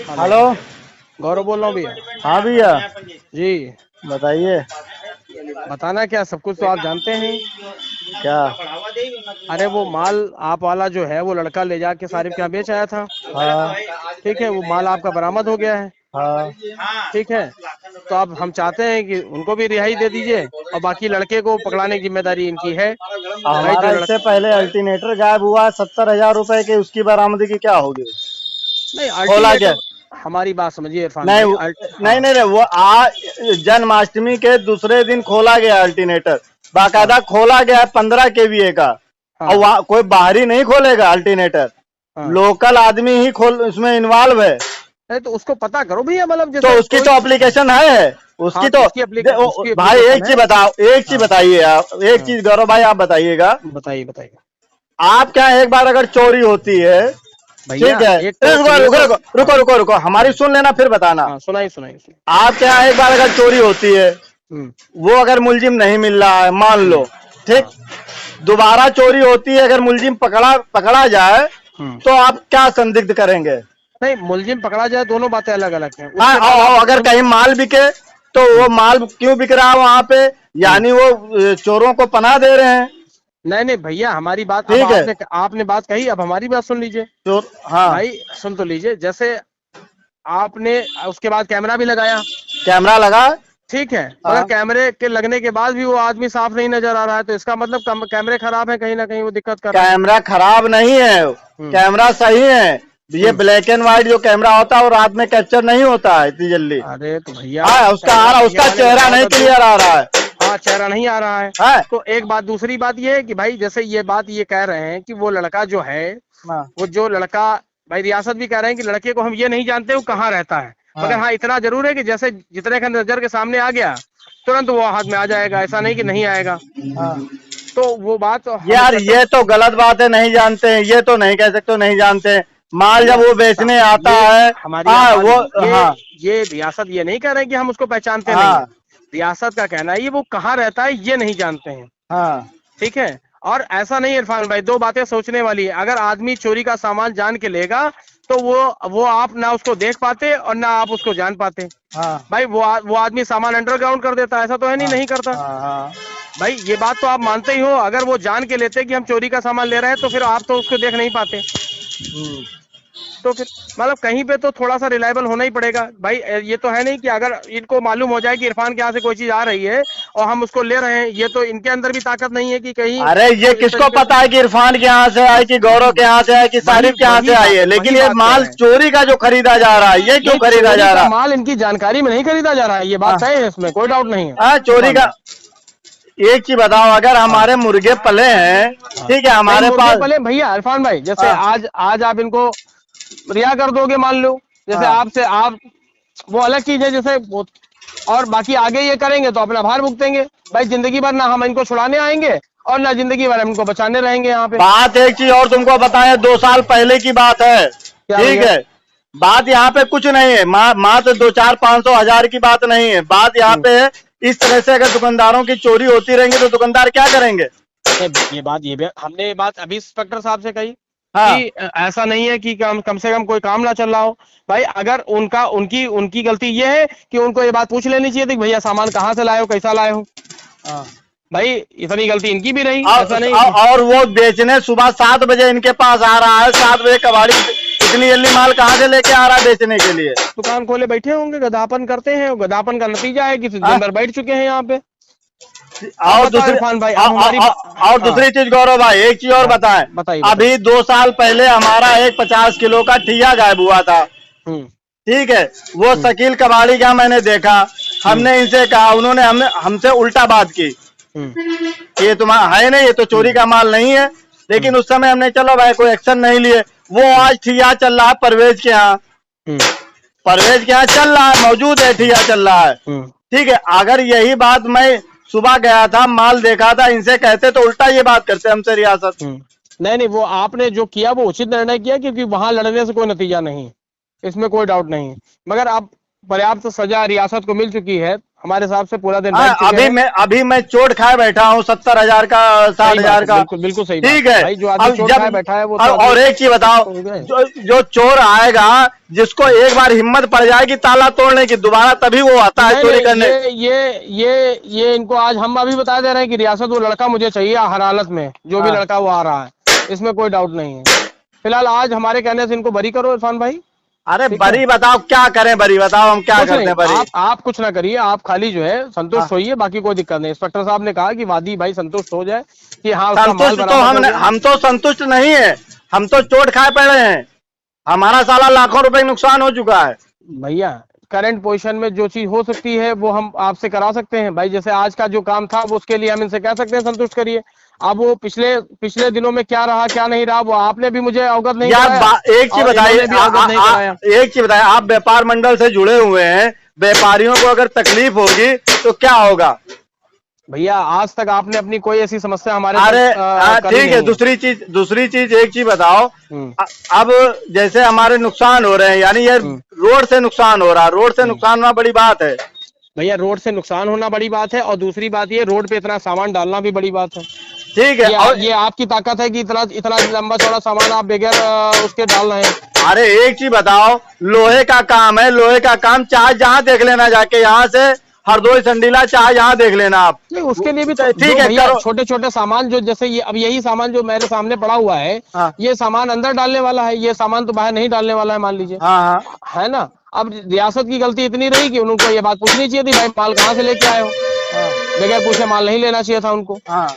Hello. गौरव बोल रहा हूँ भैया। हाँ भैया जी बताइए। बताना क्या, सब कुछ तो आप जानते हैं। क्या? अरे वो माल आप वाला जो है वो लड़का ले जाके सारिफ के यहाँ बेच आया था। हाँ ठीक है, वो माल आपका बरामद हो गया है। हाँ। ठीक है, तो अब हम चाहते हैं कि उनको भी रिहाई दे दीजिए और बाकी लड़के को पकड़ाने की जिम्मेदारी इनकी है। भाई हमारा जो इससे लड़का पहले अल्टरनेटर गायब हुआ, 70,000 रुपए के, उसकी बरामदगी की क्या होगी? नहीं, खोला क्या? अल्टीमेटम हमारी बात समझिए इरफान नहीं भाई। नहीं नहीं नहीं, वो जन्माष्टमी के दूसरे दिन खोला गया अल्टरनेटर, बाकायदा हाँ खोला गया 15 kVA का। और हाँ वहाँ कोई बाहरी नहीं खोलेगा अल्टरनेटर, हाँ। लोकल आदमी ही खोल उसमें इन्वॉल्व है। अरे तो उसको पता करो भैया, मतलब तो जैसे उसकी कोई। तो एप्लीकेशन है, हाँ उसकी तो तो उसकी भाई एप्लीकेशन एक है। चीज बताओ, एक चीज हाँ बताइए आप, एक हाँ, चीज गौरव भाई आप बताइएगा। बताइए बताइए आप क्या, एक बार अगर चोरी होती है, ठीक भैया। है, एक तो रुको ये रुको तो रुको हाँ रुको रुको रुको, हमारी सुन लेना फिर बताना। हाँ, सुनाइए सुनाइए सुनाइए। आप क्या, एक बार अगर चोरी होती है, हम्म वो अगर मुलजिम नहीं मिल रहा है, मान लो, ठीक, हाँ दोबारा चोरी होती है, अगर मुलजिम पकड़ा पकड़ा जाए, हम्म। तो आप क्या संदिग्ध करेंगे? नहीं, मुलजिम पकड़ा जाए, दोनों बातें अलग अलग हैं। हाँ, उसके बाद आप अगर हम। कहीं माल बिके, तो वो हम्म माल क्यों बिक रहा है वहां पे? हम्म। यानी वो चोरों को पनाह दे रहे हैं। नहीं नहीं भैया, हमारी बात अब ठीक है। आपने आपने बात कही, अब हमारी बात सुन लीजिए। चोर, हाँ। भाई सुन तो लीजिए, जैसे आपने उसके बाद कैमरा भी लगाया। कैमरा लगा। ठीक है, मगर हाँ। कैमरे के लगने के बाद भी वो आदमी साफ नहीं नजर आ रहा है, तो इसका मतलब कैमरे खराब है, कहीं ना कहीं वो दिक्कत कर रहे हैं। कैमरा खराब नहीं है, हम्म कैमरा सही है। ये हम्म। ब्लैक एंड व्हाइट जो कैमरा होता है वो रात में कैप्चर नहीं होता है इतनी जल्दी। अरे तो भैया हाँ, उसका आ कैमरा रहा, बढ़िया उसका वाले चेहरा लगाओ नहीं तो क्लियर आ रहा है। हाँ, चेहरा नहीं आ रहा है। हाँ तो एक बात, दूसरी बात ये है कि भाई जैसे ये बात ये कह रहे हैं कि वो लड़का जो है, हाँ वो जो लड़का, भाई रियासत भी कह रहे हैं कि लड़के को हम ये नहीं जानते वो कहाँ रहता है। मगर हाँ हाँ, इतना जरूर है कि जैसे जितने का नजर के सामने आ गया तुरंत वो हाथ में आ जाएगा, ऐसा नहीं कि नहीं आएगा। हाँ। तो वो बात हम यार कट। ये तो गलत बात है, नहीं जानते हैं, ये तो नहीं कह सकते नहीं जानते हैं। माल जब भैया वो बेचने आता ये है, हमारी हाँ आवाज, वो, ये हाँ ये रियासत ये नहीं कह रहे हैं कि हम उसको पहचानते नहीं है। हाँ रियासत का कहना है ये वो कहाँ रहता है ये नहीं जानते हैं। हाँ ठीक है, और ऐसा नहीं है इरफान भाई, दो बातें सोचने वाली है। अगर आदमी चोरी का सामान जान के लेगा तो वो आप ना उसको देख पाते और ना आप उसको जान पाते। हाँ भाई वो आदमी सामान अंडरग्राउंड कर देता है, ऐसा तो है नहीं, हाँ नहीं करता। हाँ हाँ। भाई ये बात तो आप मानते ही हो। अगर वो जान के लेते कि हम चोरी का सामान ले रहे हैं तो फिर आप तो उसको देख नहीं पाते। हम्म। तो फिर मतलब कहीं पे तो थोड़ा सा रिलायबल होना ही पड़ेगा भाई। ये तो है नहीं कि अगर इनको मालूम हो जाए कि इरफान के यहाँ से कोई चीज आ रही है और हम उसको ले रहे हैं, ये तो इनके अंदर भी ताकत नहीं है कि कहीं अरे ये वो इस किसको तरीके पता है कि इरफान के यहाँ से आई, कि गौरव के यहाँ से आई, कि वही सारिफ के यहाँ वही से आई है, बात लेकिन वही ये बात कह माल रहे हैं। चोरी का जो खरीदा जा रहा है, ये क्यों नहीं, खरीदा चोरी जा का रहा? माल इनकी जानकारी में नहीं खरीदा जा रहा है, ये बात हाँ तय है, इसमें कोई डाउट नहीं है हाँ, चोरी इरफान का। भाई। एक चीज बताओ, अगर हाँ हमारे मुर्गे पले हैं, हाँ। ठीक है, नहीं, हमारे मुर्गे पास, पले भैया इरफान भाई, जैसे हाँ आज आज आप इनको रिहा कर दोगे मान लो, जैसे हाँ आपसे आप, वो अलग चीज है जैसे और बाकी आगे ये करेंगे तो अपना भार भुगतेंगे। भाई जिंदगी भर ना हम इनको छुड़ाने आएंगे और ना जिंदगी भर हम इनको बचाने रहेंगे यहाँ पे। बात एक चीज और तुमको बताएं, 2 साल पहले की बात है, क्या ठीक भैया? है। बात यहाँ पे कुछ नहीं है, मात्र 2, 4, 500 हजार की बात नहीं है, बात यहाँ पे है, इस तरह से अगर दुकानदारों की चोरी होती रहेंगी तो दुकानदार क्या करेंगे? ये बात हमने ये बात अभी इंस्पेक्टर साहब से कही हाँ कि ऐसा नहीं है कि कम से कम कोई काम ना चल रहा हो। भाई अगर उनका उनकी उनकी गलती ये है कि उनको ये बात पूछ लेनी चाहिए थी कि भैया सामान कहाँ से लाए हो, कैसा लाए हो। हाँ। भाई इतनी गलती इनकी भी रही, ऐसा नहीं कि और वो बेचने सुबह 7 बजे इनके पास आ रहा है, 7 बजे कबाड़ी इतनी जल्दी माल कहाँ से लेके आ रहा है बेचने के लिए? दुकान खोले बैठे होंगे, गदापन करते हैं। गदापन का नतीजा है कि दिन भर बैठ चुके हैं यहाँ पे। आप और बताओ दूसरी इरफान भाई, अब हमारी और दूसरी चीज गौरव भाई, एक चीज और बताएं। बताइए अभी बताइए। 2 साल पहले हमारा एक 50 किलो का ठिया गायब हुआ था, हम्म ठीक है। वो शकील कबाड़ी का मैंने देखा, हमने इनसे कहा, उन्होंने हमसे उल्टा बात की हम्म कि ये तुम्हारा है नहीं, ये तो चोरी का माल नहीं है। लेकिन उस समय हमने चलो भाई कोई एक्शन नहीं लिए। वो आज ठिया चल रहा है परवेज के यहाँ, हम्म परवेज के यहाँ चल रहा है, मौजूद है, ठिया चल रहा है, हम्म। ठीक है। अगर यही बात मैं सुबह गया था, माल देखा था, इनसे कहते तो उल्टा ये बात करते हमसे रियासत। नहीं नहीं, वो आपने जो किया वो उचित निर्णय किया, क्योंकि वहां लड़ने से कोई नतीजा नहीं, इसमें कोई डाउट नहीं। मगर अब पर्याप्त सजा रियासत को मिल चुकी है, हमारे हिसाब से पूरा दिन हाँ, बैठ चुके हैं। अभी मैं चोट खाए बैठा हूँ 70,000 का, सही 60,000 बात है, का। बिल्कुल बिल्कुल सही बात ठीक है है। भाई, जो आदमी अब चोट जब खाए बैठा है वो तो और एक चीज बताओ, हो गए। जो चोर आएगा, जिसको एक बार हिम्मत पड़ जाएगी ताला तोड़ने की, दोबारा तभी वो आता है नहीं चोरी नहीं, करने। ये इनको आज हम अभी बता दे रहे हैं कि रियासत वो लड़का मुझे चाहिए हर हालत में, जो भी हाँ। लड़का वो आ रहा है, इसमें कोई डाउट नहीं है। फिलहाल आज हमारे कहने से इनको बरी करो इरफान भाई। अरे ठीक है, बरी बताओ, क्या करें बरी बताओ, हम क्या कुछ करते नहीं, हैं बरी? आप कुछ ना करिए, आप खाली जो है हाँ। संतुष्ट होइए, बाकी कोई दिक्कत नहीं। इंस्पेक्टर साहब ने कहा कि वादी भाई संतुष्ट हो जाए कि हाँ उसका माल संतुष्ट तो बरामद हो गया। हम तो संतुष्ट नहीं है, हम तो चोट खाए पड़े हैं, हमारा साला लाखों रुपए नुकसान हो चुका है। भैया करंट पोजीशन में जो चीज हो सकती है वो हम आपसे करा सकते हैं भाई। जैसे आज का जो काम था वो उसके लिए हम इनसे कह सकते हैं संतुष्ट करिए। अब वो पिछले पिछले दिनों में क्या रहा क्या नहीं रहा वो आपने भी मुझे अवगत नहीं यार कराया एक चीज और बताइए, इन्होंने भी अवगत नहीं कराया। एक चीज बताइए, आप व्यापार मंडल से जुड़े हुए हैं, व्यापारियों को अगर तकलीफ होगी तो क्या होगा? भैया आज तक आपने अपनी कोई ऐसी समस्या हमारे अरे करी ठीक है, नहीं दूसरी चीज एक चीज बताओ। हम्म, अब जैसे हमारे नुकसान हो रहे हैं, यानी ये हम्म, रोड से नुकसान हो रहा है, रोड से हम्म। नुकसान होना बड़ी बात है। भैया रोड से नुकसान होना बड़ी बात है और दूसरी बात ये रोड पे इतना सामान डालना भी बड़ी बात है। ठीक है। और ये आपकी ताकत है कि इतना इतना लंबा चौड़ा सामान आप बगैर उसके डाल रहे हैं। अरे एक चीज बताओ, लोहे का काम है, लोहे का काम चाहे जहां देख लेना, जाके यहाँ से हरदोई संडीला चाहे जहां देख लेना आप। नहीं उसके लिए भी तो ठीक है, भैया करो। छोटे छोटे सामान जो जैसे ये अब यही सामान जो मेरे सामने पड़ा हुआ है हाँ ये सामान अंदर डालने वाला है, ये सामान तो बाहर नहीं डालने वाला है मान लीजिए, हाँ हाँ है ना। अब रियासत की गलती इतनी रही कि उनको ये बात पूछनी चाहिए थी भाई माल कहाँ से लेके आए हो। हाँ बगैर पूछे माल नहीं लेना चाहिए था उनको। हाँ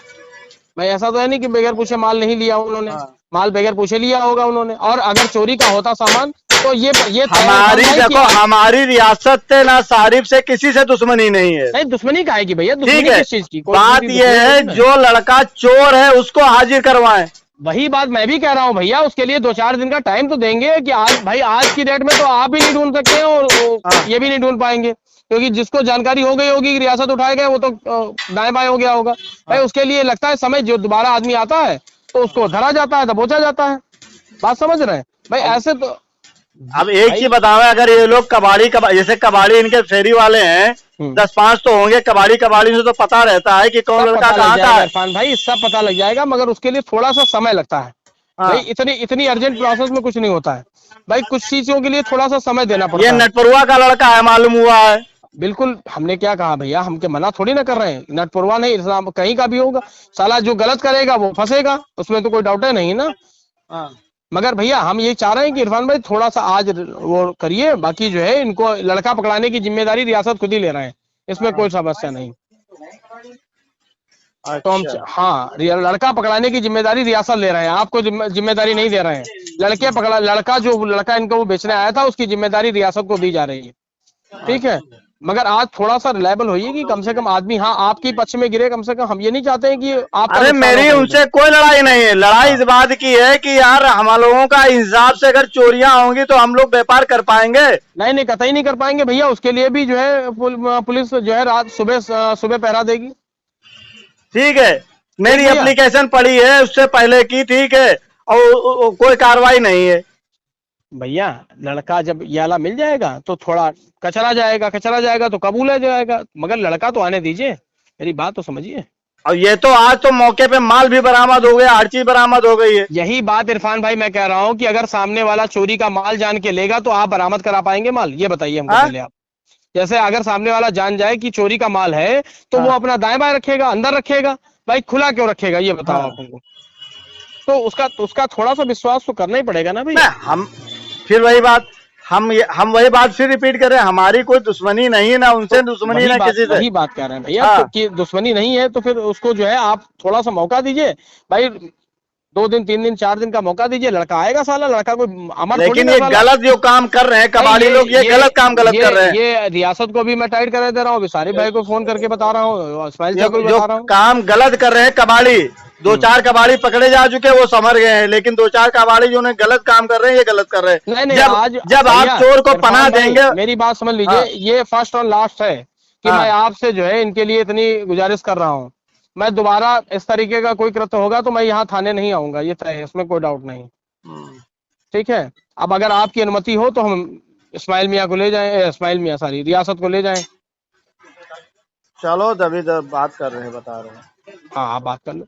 भाई ऐसा तो है नहीं कि बगैर पूछे माल नहीं लिया उन्होंने, हाँ। माल बगैर पूछे लिया होगा उन्होंने। और अगर चोरी का होता सामान तो ये तय है हमारी भाई देखो, कि- हमारी रियासत से ना सारिफ से किसी से दुश्मनी नहीं है। नहीं दुश्मनी का है कि भैया, ठीक दुश्मनी है, किस चीज की? कोई बात दूसरी ये दुश्मनी है थोड़ी ना। जो लड़का चोर है उसको हाजिर करवाएं। वही बात मैं भी कह रहा हूँ भैया, उसके लिए 2-4 दिन का टाइम तो देंगे कि आज भाई आज की डेट में तो आप भी नहीं ढूंढ सकते हैं और हाँ। ये भी नहीं ढूंढ पाएंगे क्योंकि जिसको जानकारी हो गई होगी कि रियासत उठाए गए वो तो दाएं बाएं हो गया होगा। भाई उसके लिए लगता है समय, जो दोबारा आदमी आता है तो उसको धरा जाता है, दबोचा जाता है। बात समझ रहे हैं भाई? ऐसे तो अब एक भाई चीज बताओ, अगर ये लोग जैसे कबाड़ी इनके फेरी वाले हैं, 10-5 तो होंगे, कबाड़ी से तो पता रहता है कि कौन सब लड़का पता लग कहाँ का जाएगा है। इरफान भाई, सब पता लग जाएगा, मगर उसके लिए थोड़ा सा समय लगता है। हाँ। भाई इतनी इतनी अर्जेंट प्रोसेस में कुछ नहीं होता है भाई, कुछ चीजों के लिए थोड़ा सा समय देना ये पड़ता है। नटपरुआ का लड़का है मालूम हुआ है। बिल्कुल, हमने क्या कहा भैया, हम के मना थोड़ी ना कर रहे हैं, नटपुरवा नहीं, इस्लाम कहीं का भी होगा, साला जो गलत करेगा वो फंसेगा, उसमें तो कोई डाउट है नहीं ना। हाँ। मगर भैया हम ये चाह रहे हैं कि इरफान भाई थोड़ा सा आज वो करिए, बाकी जो है इनको लड़का पकड़ाने की जिम्मेदारी रियासत खुद ही ले रहे हैं, इसमें कोई समस्या नहीं। तो हम अच्छा। हाँ लड़का पकड़ाने की जिम्मेदारी रियासत ले रहे हैं, आपको जिम्मेदारी नहीं दे रहे हैं। लड़का इनको वो बेचने आया था उसकी जिम्मेदारी रियासत को दी जा रही है। ठीक है, मगर आज थोड़ा सा रिलायबल होइए कि कम से कम आदमी हाँ आपकी पक्ष में गिरे, कम से कम हम ये नहीं चाहते हैं कि आप। अरे मेरी उनसे कोई लड़ाई नहीं है, लड़ाई इस बात की है कि यार हम लोगों का हिसाब से अगर चोरियां होंगी तो हम लोग व्यापार कर पाएंगे? नहीं कतई नहीं कर पाएंगे भैया, उसके लिए भी जो है पुलिस जो है रात सुबह पहरा देगी। ठीक है, मेरी भैया। एप्लीकेशन पड़ी है उससे पहले की, ठीक है, और कोई कार्रवाई नहीं है। भैया लड़का जब याला मिल जाएगा तो थोड़ा कचरा जाएगा तो कबूल है जाएगा, मगर लड़का तो आने दीजिए, मेरी बात तो समझिए। और ये तो आज तो मौके पे माल भी बरामद हो गया, हर चीज बरामद हो गई है। यही बात इरफान भाई मैं कह रहा हूँ कि अगर सामने वाला चोरी का माल जान के लेगा तो आप बरामद करा पाएंगे माल? ये बताइए हमको पहले आप। जैसे अगर सामने वाला जान जाए कि चोरी का माल है तो वो अपना दाएं बाएं रखेगा, अंदर रखेगा? भाई खुला क्यों रखेगा ये बताओ आप हमको। तो उसका थोड़ा सा विश्वास तो करना ही पड़ेगा ना भैया। हम फिर वही बात, हम वही बात फिर रिपीट कर रहे हैं, हमारी कोई दुश्मनी नहीं है, ना उनसे दुश्मनी ना किसी से। वही बात कह रहे हैं भैया हाँ। तो कि दुश्मनी नहीं है तो फिर उसको जो है आप थोड़ा सा मौका दीजिए भाई, 2 दिन 3 दिन 4 दिन का मौका दीजिए, लड़का आएगा साला, लड़का कोई अमर थोड़ी लेकिन ना ये साला। गलत जो काम कर रहे हैं कबाड़ी लोग, ये गलत काम कर रहे हैं। ये रियासत को भी मैं टाइट कर दे रहा हूँ, सारे भाई को फोन करके बता रहा हूँ, इस्माइल साहब को भी जो बता रहा हूँ। काम गलत कर रहे हैं कबाड़ी, 2-4 कबाड़ी पकड़े जा चुके वो संभर गए हैं, लेकिन 2-4 कबाड़ी जो गलत काम कर रहे हैं ये गलत कर रहे हैं। नहीं जब आप चोर को पनाह देंगे। मेरी बात समझ लीजिए। हाँ। ये फर्स्ट और लास्ट है कि मैं आपसे जो है इनके लिए इतनी गुजारिश कर रहा हूँ, मैं दोबारा इस तरीके का कोई कृत्य होगा तो मैं यहाँ थाने नहीं आऊंगा, ये तय है, इसमें कोई डाउट नहीं। ठीक है, अब अगर आपकी अनुमति हो तो हम इस्माइल मियाँ को ले जाएं, इस्माइल मियाँ सॉरी रियासत को ले जाएं। चलो तभी तो बात कर रहे हैं, बता रहे हैं। हाँ आप बात कर लो।